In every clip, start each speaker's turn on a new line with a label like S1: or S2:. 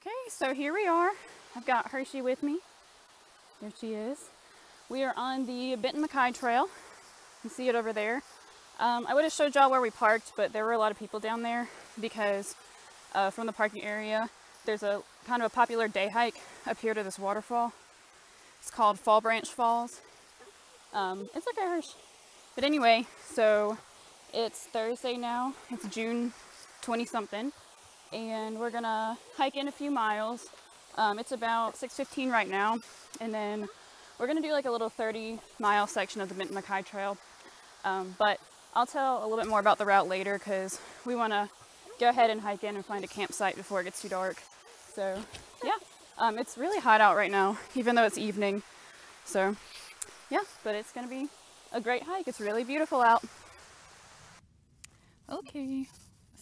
S1: Okay, so here we are. I've got Hershey with me. There she is. We are on the Benton MacKaye Trail. You can see it over there. I would have showed y'all where we parked, but there were a lot of people down there because from the parking area, there's a kind of a popular day hike up here to this waterfall. It's called Fall Branch Falls. It's okay, Hersh. But anyway, so it's Thursday now. It's June 20-something. And we're gonna hike in a few miles. It's about 6:15 right now. And then we're gonna do like a little 30-mile section of the Benton MacKaye Trail. But I'll tell a little bit more about the route later because we wanna go ahead and hike in and find a campsite before it gets too dark. So yeah, it's really hot out right now, even though it's evening. So yeah, but it's gonna be a great hike. It's really beautiful out. Okay,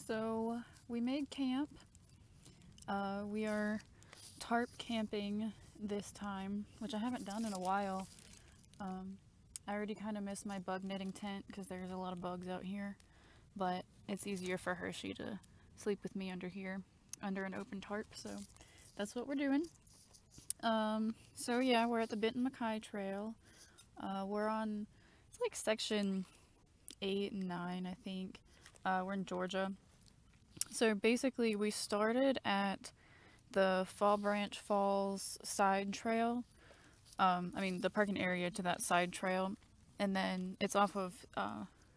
S1: so we made camp. We are tarp camping this time, which I haven't done in a while. I already kind of miss my bug netting tent because there's a lot of bugs out here, but it's easier for Hershey to sleep with me under here, under an open tarp, so that's what we're doing. So yeah, we're at the Benton MacKaye Trail. We're on, it's like section 8 and 9, I think. We're in Georgia. So basically we started at the Fall Branch Falls side trail. The parking area to that side trail. And then it's off of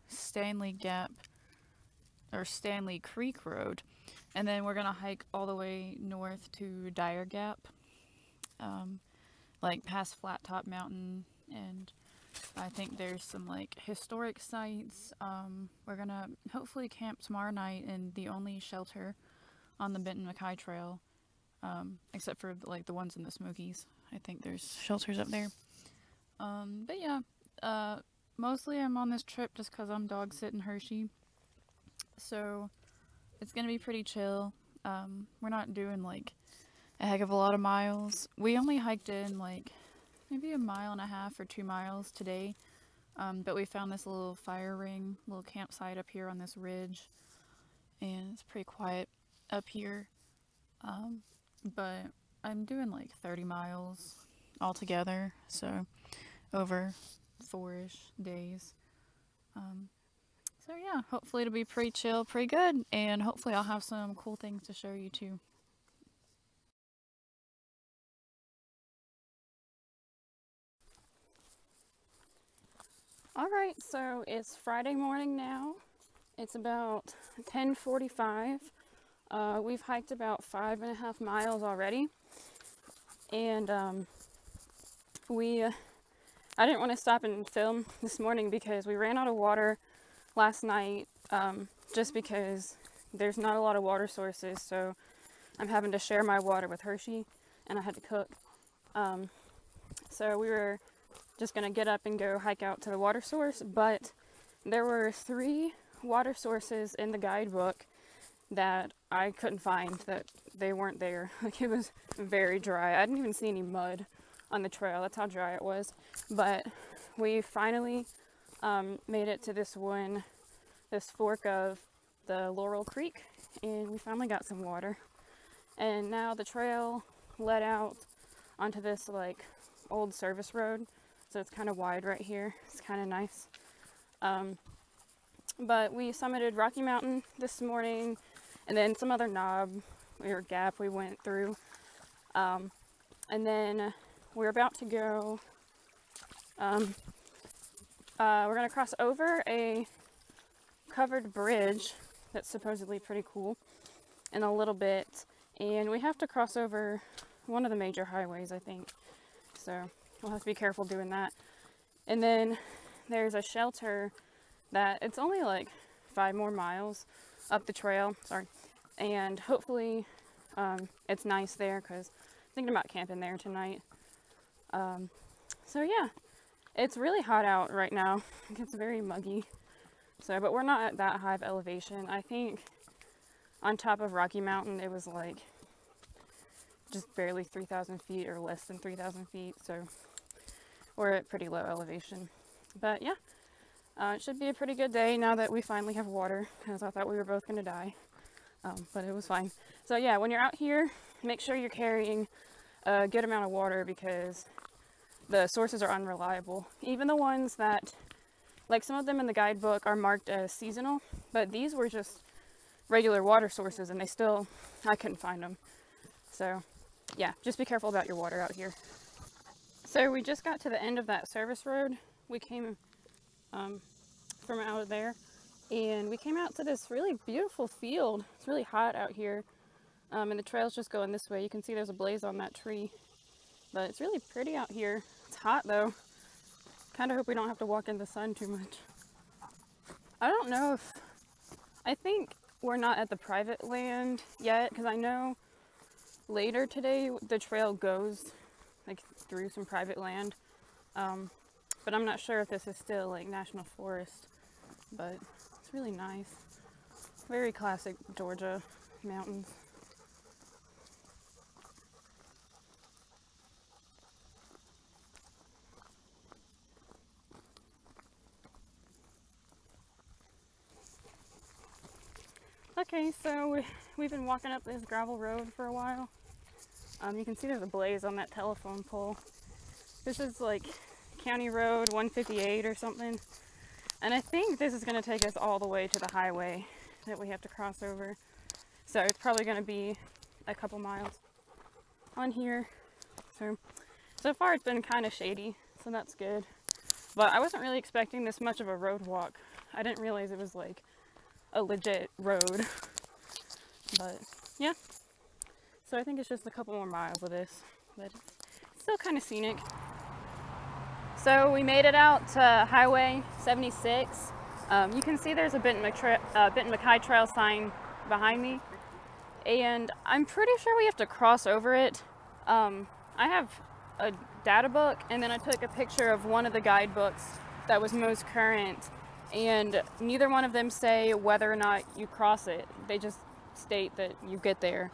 S1: Stanley Gap or Stanley Creek Road. And then we're gonna hike all the way north to Dyer Gap, like past Flat Top Mountain, and I think there's some like historic sites. We're gonna hopefully camp tomorrow night in the only shelter on the Benton MacKaye Trail, except for like the ones in the Smokies. I think there's shelters up there. But yeah, mostly I'm on this trip just because I'm dog sitting Hershey. So it's gonna be pretty chill. We're not doing like a heck of a lot of miles. We only hiked in like maybe 1.5 miles or 2 miles today, but we found this little fire ring, little campsite up here on this ridge, and it's pretty quiet up here. But I'm doing like 30 miles altogether, so over 4-ish days. So yeah, hopefully it'll be pretty chill, pretty good, and hopefully I'll have some cool things to show you too. Alright, so it's Friday morning now. It's about 10:45. We've hiked about 5.5 miles already. And I didn't want to stop and film this morning because we ran out of water last night, just because there's not a lot of water sources, so I'm having to share my water with Hershey, and I had to cook. So we were just gonna get up and go hike out to the water source, but there were 3 water sources in the guidebook that I couldn't find, that they weren't there. Like, it was very dry. I didn't even see any mud on the trail. That's how dry it was. But we finally made it to this fork of the Laurel Creek, and we finally got some water. And now the trail led out onto this like old service road, so it's kind of wide right here. It's kind of nice. But we summited Rocky Mountain this morning, and then some other knob or gap we went through. And then we're about to go, we're going to cross over a covered bridge that's supposedly pretty cool in a little bit. And we have to cross over one of the major highways, I think. So we'll have to be careful doing that. And then there's a shelter that it's only like 5 more miles up the trail. Sorry. And hopefully it's nice there because I'm thinking about camping there tonight. So yeah, it's really hot out right now. It gets very muggy. So, but we're not at that high of elevation. I think on top of Rocky Mountain it was like just barely 3,000 feet or less than 3,000 feet. So we're at pretty low elevation. But yeah, it should be a pretty good day now that we finally have water, because I thought we were both going to die. But it was fine. So yeah, when you're out here make sure you're carrying a good amount of water because the sources are unreliable. Even the ones that, like some of them in the guidebook are marked as seasonal, but these were just regular water sources and I couldn't find them. So yeah, just be careful about your water out here. So we just got to the end of that service road. We came from out of there, and we came out to this really beautiful field. It's really hot out here, and the trail's just going this way. You can see there's a blaze on that tree, but it's really pretty out here. It's hot though. Kind of hope we don't have to walk in the sun too much. I don't know if, I think we're not at the private land yet, because I know later today the trail goes like through some private land, but I'm not sure if this is still like national forest. But it's really nice. Very classic Georgia mountains. Okay, so we've been walking up this gravel road for a while. You can see there's a blaze on that telephone pole. This is like County Road 158 or something. And I think this is going to take us all the way to the highway that we have to cross over. So it's probably going to be a couple miles on here. So far it's been kind of shady, so that's good. But I wasn't really expecting this much of a road walk. I didn't realize it was like a legit road. But yeah. So I think it's just a couple more miles of this, but it's still kind of scenic. So we made it out to Highway 76. You can see there's a Benton MacKaye Trail sign behind me, and I'm pretty sure we have to cross over it. I have a data book, and then I took a picture of one of the guidebooks that was most current, and neither one of them say whether or not you cross it. They just state that you get there.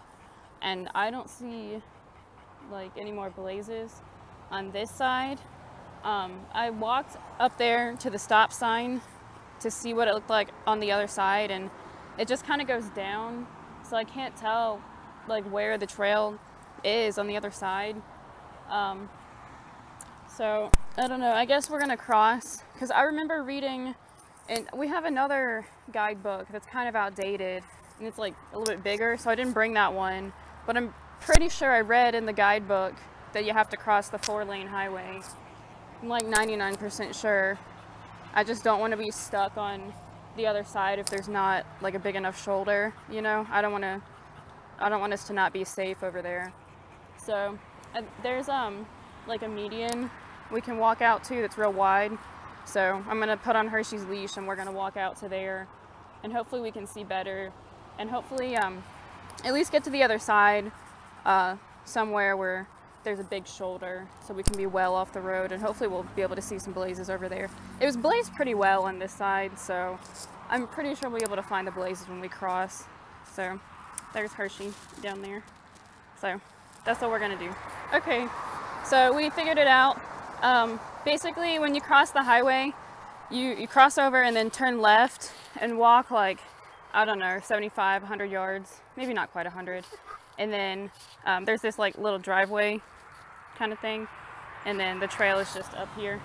S1: And I don't see like any more blazes on this side. I walked up there to the stop sign to see what it looked like on the other side, and it just kind of goes down, so I can't tell like where the trail is on the other side. So I don't know, I guess we're gonna cross, because I remember reading, and we have another guidebook that's kind of outdated and it's like a little bit bigger, so I didn't bring that one. But I'm pretty sure I read in the guidebook that you have to cross the 4-lane highway. I'm like 99% sure. I just don't want to be stuck on the other side if there's not like a big enough shoulder, you know? I don't want us to not be safe over there. So there's like a median we can walk out to that's real wide. So I'm gonna put on Hershey's leash and we're gonna walk out to there, and hopefully we can see better, and hopefully at least get to the other side somewhere where there's a big shoulder so we can be well off the road, and hopefully we'll be able to see some blazes over there. It was blazed pretty well on this side, so I'm pretty sure we'll be able to find the blazes when we cross. So there's Hershey down there. So that's what we're gonna do. Okay, so we figured it out. Basically when you cross the highway, you cross over and then turn left and walk like, I don't know, 75, 100 yards, maybe not quite 100. And then there's this like little driveway kind of thing. And then the trail is just up here.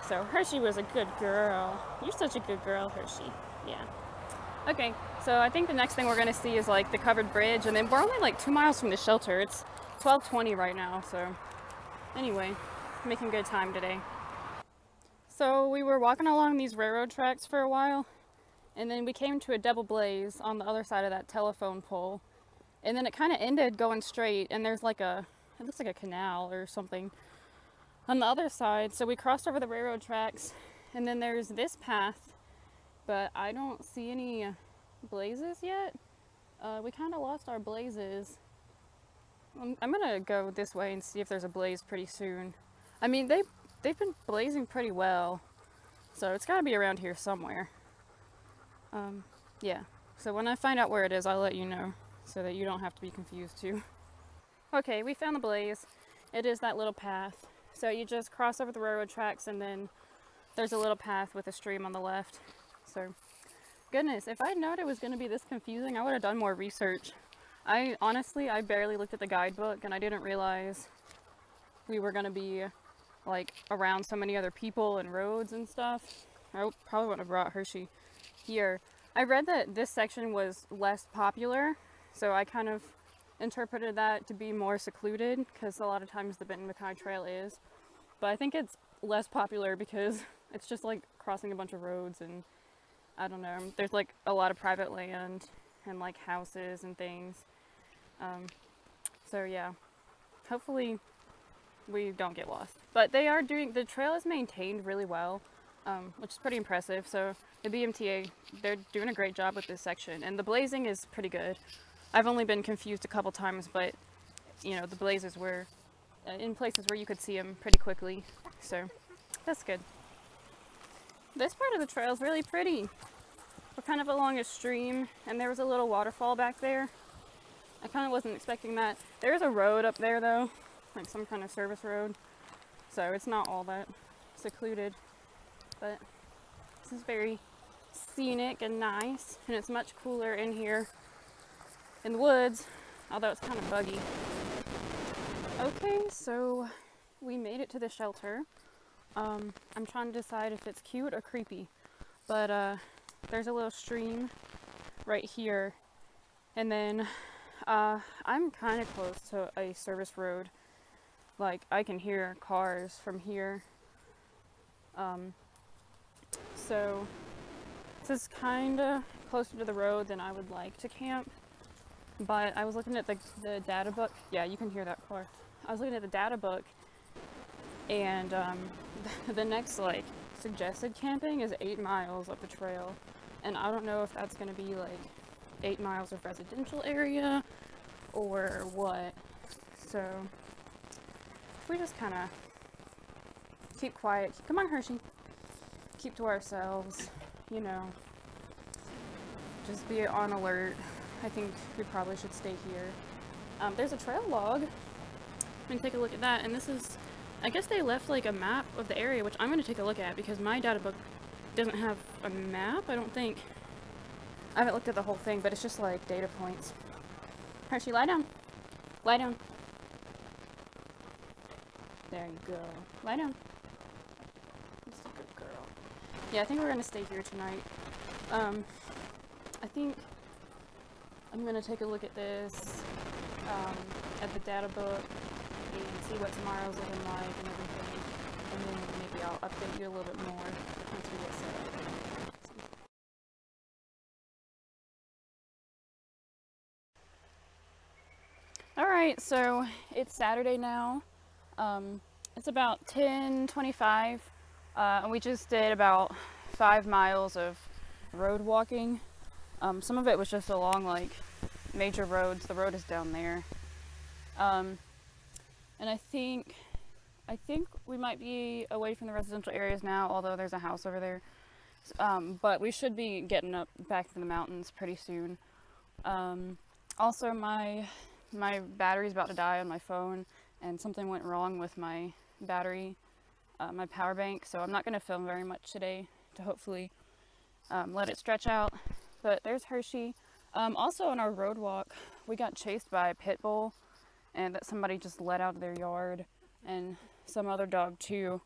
S1: So Hershey was a good girl. You're such a good girl, Hershey. Yeah. Okay, so I think the next thing we're gonna see is like the covered bridge, and then we're only like 2 miles from the shelter. It's 12:20 right now, so anyway, making good time today. So we were walking along these railroad tracks for a while, and then we came to a double blaze on the other side of that telephone pole, and then it kind of ended going straight, and there's like it looks like a canal or something on the other side. So we crossed over the railroad tracks, and then there's this path, but I don't see any blazes yet. We kind of lost our blazes. I'm gonna go this way and see if there's a blaze pretty soon. I mean, they've been blazing pretty well, so it's got to be around here somewhere. Yeah, so when I find out where it is, I'll let you know so that you don't have to be confused too. Okay, we found the blaze. It is that little path. So you just cross over the railroad tracks, and then there's a little path with a stream on the left. So, goodness, if I'd known it was going to be this confusing, I would have done more research. I honestly, I barely looked at the guidebook and I didn't realize we were gonna be like around so many other people and roads and stuff. I probably wouldn't have brought Hershey here. I read that this section was less popular, so I kind of interpreted that to be more secluded, because a lot of times the Benton MacKaye Trail is. But I think it's less popular because it's just like crossing a bunch of roads, and I don't know, there's like a lot of private land and like houses and things. So yeah, hopefully we don't get lost. But they are doing, the trail is maintained really well, which is pretty impressive. So the BMTA, they're doing a great job with this section, and the blazing is pretty good. I've only been confused a couple times, but you know, the blazes were in places where you could see them pretty quickly, so that's good. This part of the trail is really pretty. We're kind of along a stream, and there was a little waterfall back there. I kind of wasn't expecting that. There's a road up there though, like some kind of service road, so it's not all that secluded, but this is very scenic and nice, and it's much cooler in here in the woods, although it's kind of buggy. Okay, so we made it to the shelter. I'm trying to decide if it's cute or creepy, but there's a little stream right here, and then I'm kind of close to a service road. Like, I can hear cars from here. So this is kind of closer to the road than I would like to camp. But I was looking at the data book. Yeah, you can hear that car. I was looking at the data book, and the next like suggested camping is 8 miles up the trail, and I don't know if that's going to be like 8 miles of residential area or what. So we just kind of keep quiet. Come on, Hershey. Keep to ourselves, you know. Just be on alert. I think we probably should stay here. There's a trail log. I'm gonna take a look at that, and this is, I guess they left like a map of the area, which I'm gonna take a look at because my data book doesn't have a map, I don't think. I haven't looked at the whole thing, but it's just like data points. Hershey, lie down. Lie down. There you go. Lie down. That's a good girl. Yeah, I think we're gonna stay here tonight. I think I'm gonna take a look at this, at the data book, and see what tomorrow's looking like and everything, and then maybe I'll update you a little bit more once we get set up. Alright, so it's Saturday now. It's about 10:25, and we just did about 5 miles of road walking. Some of it was just along like major roads. The road is down there. And I think we might be away from the residential areas now, although there's a house over there. But we should be getting up back to the mountains pretty soon. Also, my battery's about to die on my phone, and something went wrong with my battery, my power bank, so I'm not going to film very much today to hopefully let it stretch out. But there's Hershey. Also on our road walk, we got chased by a pit bull, and that somebody just let out of their yard, and some other dog too.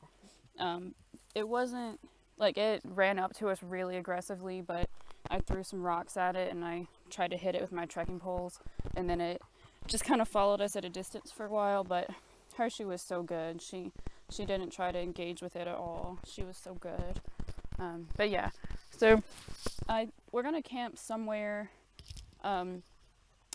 S1: It wasn't like, it ran up to us really aggressively, but I threw some rocks at it and I tried to hit it with my trekking poles, and then it just kind of followed us at a distance for a while. But Hershey was so good. She didn't try to engage with it at all. She was so good. But yeah, so we're gonna camp somewhere,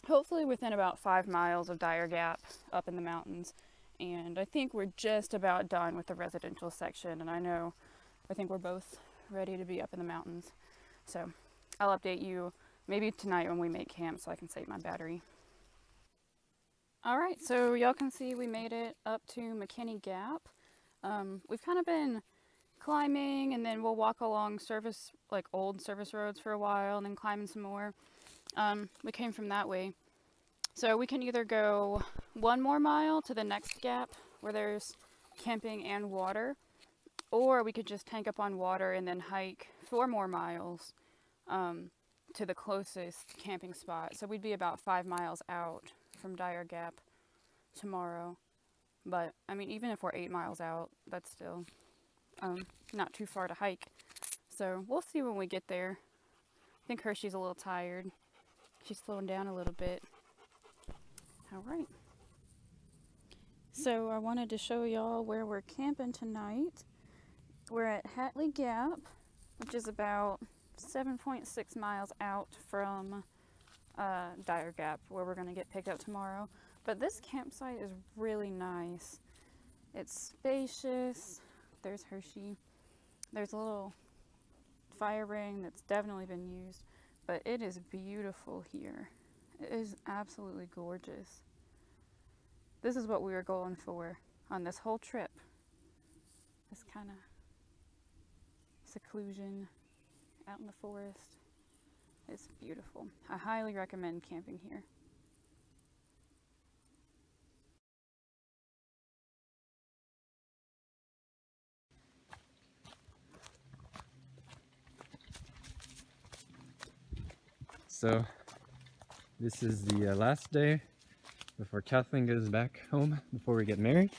S1: hopefully within about 5 miles of Dyer Gap up in the mountains, and I think we're just about done with the residential section, and I think we're both ready to be up in the mountains. So I'll update you maybe tonight when we make camp so I can save my battery. Alright, so y'all can see we made it up to McKinney Gap. We've kind of been climbing, and then we'll walk along old service roads for a while, and then climbing some more. We came from that way. So we can either go 1 more mile to the next gap where there's camping and water, or we could just tank up on water and then hike 4 more miles to to the closest camping spot. So we'd be about 5 miles out from Dyer Gap tomorrow. But I mean, even if we're 8 miles out, that's still not too far to hike. So we'll see when we get there. I think Hershey's a little tired. She's slowing down a little bit. All right. So I wanted to show y'all where we're camping tonight. We're at Hatley Gap, which is about 7.6 miles out from Dyer Gap, where we're going to get picked up tomorrow. But this campsite is really nice. It's spacious. There's Hershey. There's a little fire ring that's definitely been used, but it is beautiful here. It is absolutely gorgeous. This is what we were going for on this whole trip. This kind of seclusion out in the forest. It's beautiful. I highly recommend camping here.
S2: So this is the last day before Kathleen goes back home before we get married.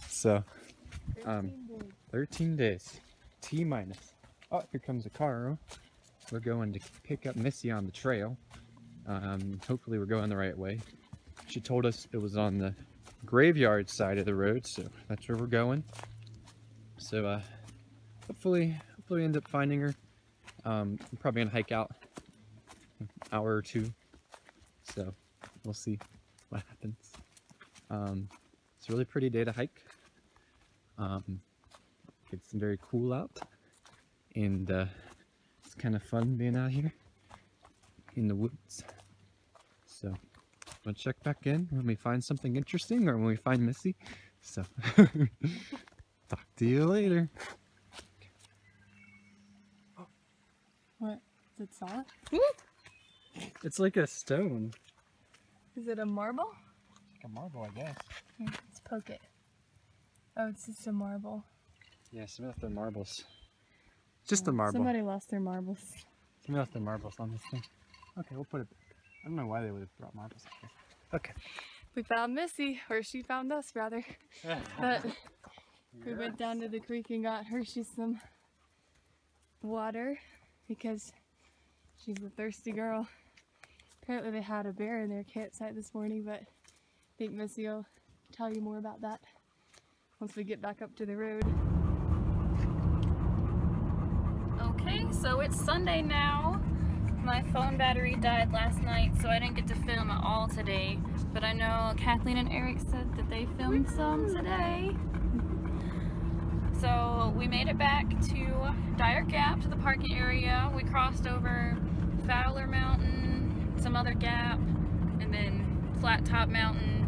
S2: So 13 days. T minus. Oh, here comes a car. We're going to pick up Missy on the trail. Hopefully we're going the right way. She told us it was on the graveyard side of the road, so that's where we're going. So hopefully end up finding her. I'm probably gonna hike out an hour or two, so we'll see what happens. It's a really pretty day to hike. It's very cool out, and it's kind of fun being out here in the woods. So we'll check back in when we find something interesting or when we find Missy. So talk to you later.
S3: What? Is it solid?
S2: It's like a stone.
S3: Is it a marble?
S2: Like a marble, I guess.
S3: Here, let's poke it. Oh, it's just a marble.
S2: Yeah, somebody left their marbles. Just a marble.
S3: Somebody lost their marbles.
S2: Somebody left their marbles on this thing. Okay, we'll put it back. I don't know why they would have brought marbles up here. Okay.
S3: We found Missy, or she found us rather. But we went down to the creek and got Hershey some water because she's a thirsty girl. Apparently they had a bear in their campsite this morning, but I think Missy will tell you more about that once we get back up to the road.
S1: Okay, so it's Sunday now. My phone battery died last night, so I didn't get to film at all today. But I know Kathleen and Eric said that they filmed some today. So we made it back to Dyer Gap, to the parking area. We crossed over Fowler Mountain, some other gap, and then Flat Top Mountain.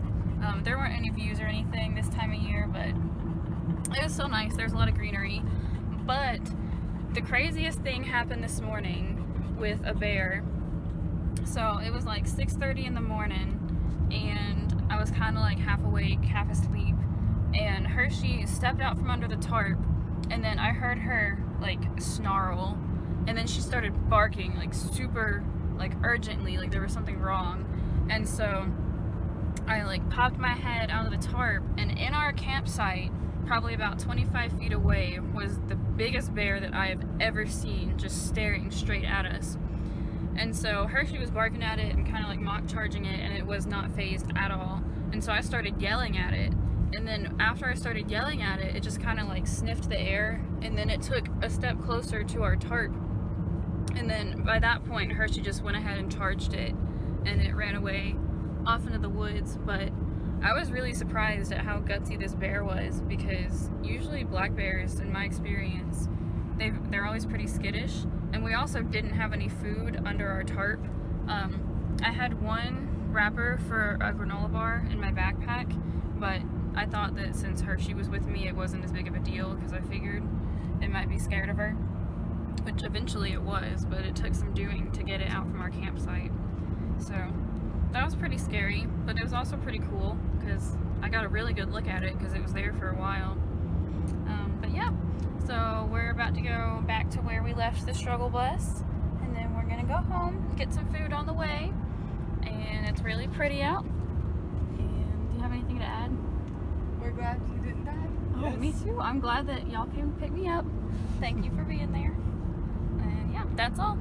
S1: There weren't any views or anything this time of year, but it was so nice. There's a lot of greenery. But the craziest thing happened this morning with a bear. So it was like 6:30 in the morning, and I was kind of like half awake, half asleep, and Hershey stepped out from under the tarp, and then I heard her like snarl, and then she started barking like super like urgently, like there was something wrong. And so I like popped my head out of the tarp, and in our campsite, probably about 25 feet away, was the biggest bear that I have ever seen, just staring straight at us. And so Hershey was barking at it and kind of like mock charging it, and it was not fazed at all. And so I started yelling at it, and then after I started yelling at it, it just kind of like sniffed the air, and then it took a step closer to our tarp. And then by that point, Hershey just went ahead and charged it, and it ran away off into the woods. But I was really surprised at how gutsy this bear was, because usually black bears, in my experience, they're always pretty skittish. And we also didn't have any food under our tarp. I had one wrapper for a granola bar in my backpack, but I thought that since Hershey was with me, it wasn't as big of a deal, because I figured it might be scared of her, which eventually it was, but it took some doing to get it out from our campsite. So that was pretty scary, but it was also pretty cool because I got a really good look at it because it was there for a while. But yeah, so we're about to go back to where we left the struggle bus, and then we're gonna go home, get some food on the way, and it's really pretty out. And do you have anything to add?
S3: We're glad you didn't die.
S1: Oh, me too. I'm glad that y'all came to pick me up. Thank you for being there. And yeah, that's all.